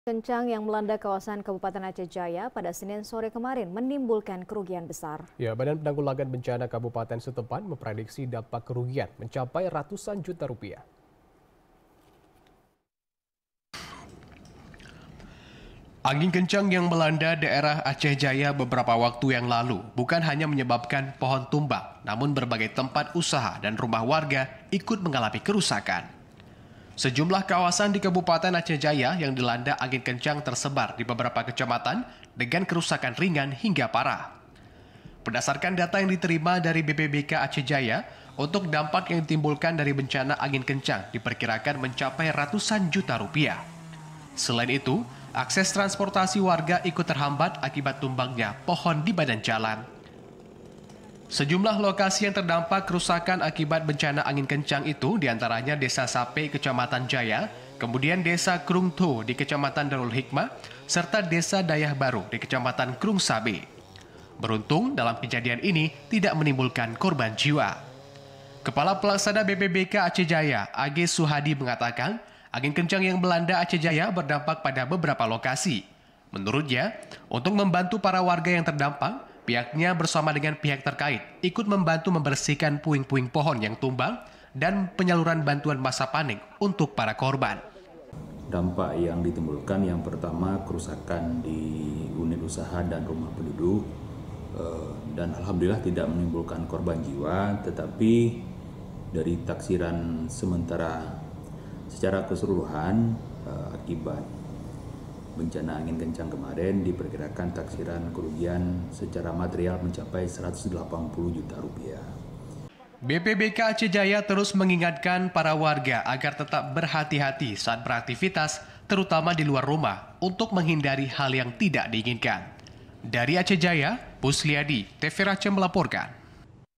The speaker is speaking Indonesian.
Kencang yang melanda kawasan Kabupaten Aceh Jaya pada Senin sore kemarin menimbulkan kerugian besar. Ya, Badan Penanggulangan Bencana Kabupaten setempat memprediksi dampak kerugian mencapai ratusan juta rupiah. Angin kencang yang melanda daerah Aceh Jaya beberapa waktu yang lalu bukan hanya menyebabkan pohon tumbang, namun berbagai tempat usaha dan rumah warga ikut mengalami kerusakan. Sejumlah kawasan di Kabupaten Aceh Jaya yang dilanda angin kencang tersebar di beberapa kecamatan dengan kerusakan ringan hingga parah. Berdasarkan data yang diterima dari BPBK Aceh Jaya, untuk dampak yang ditimbulkan dari bencana angin kencang diperkirakan mencapai ratusan juta rupiah. Selain itu, akses transportasi warga ikut terhambat akibat tumbangnya pohon di badan jalan. Sejumlah lokasi yang terdampak kerusakan akibat bencana angin kencang itu diantaranya Desa Sape, Kecamatan Jaya, kemudian Desa Krungto di Kecamatan Darul Hikmah, serta Desa Dayah Baru di Kecamatan Krung Sabe. Beruntung dalam kejadian ini tidak menimbulkan korban jiwa. Kepala Pelaksana BPBK Aceh Jaya, AG Suhadi mengatakan, angin kencang yang melanda Aceh Jaya berdampak pada beberapa lokasi. Menurutnya, untuk membantu para warga yang terdampak, pihaknya bersama dengan pihak terkait ikut membantu membersihkan puing-puing pohon yang tumbang dan penyaluran bantuan masa panik untuk para korban. Dampak yang ditimbulkan yang pertama kerusakan di unit usaha dan rumah penduduk dan alhamdulillah tidak menimbulkan korban jiwa, tetapi dari taksiran sementara secara keseluruhan akibat bencana angin kencang kemarin diperkirakan taksiran kerugian secara material mencapai 180 juta rupiah. BPBK Aceh Jaya terus mengingatkan para warga agar tetap berhati-hati saat beraktivitas, terutama di luar rumah, untuk menghindari hal yang tidak diinginkan. Dari Aceh Jaya, Pusliadi, TV Aceh melaporkan.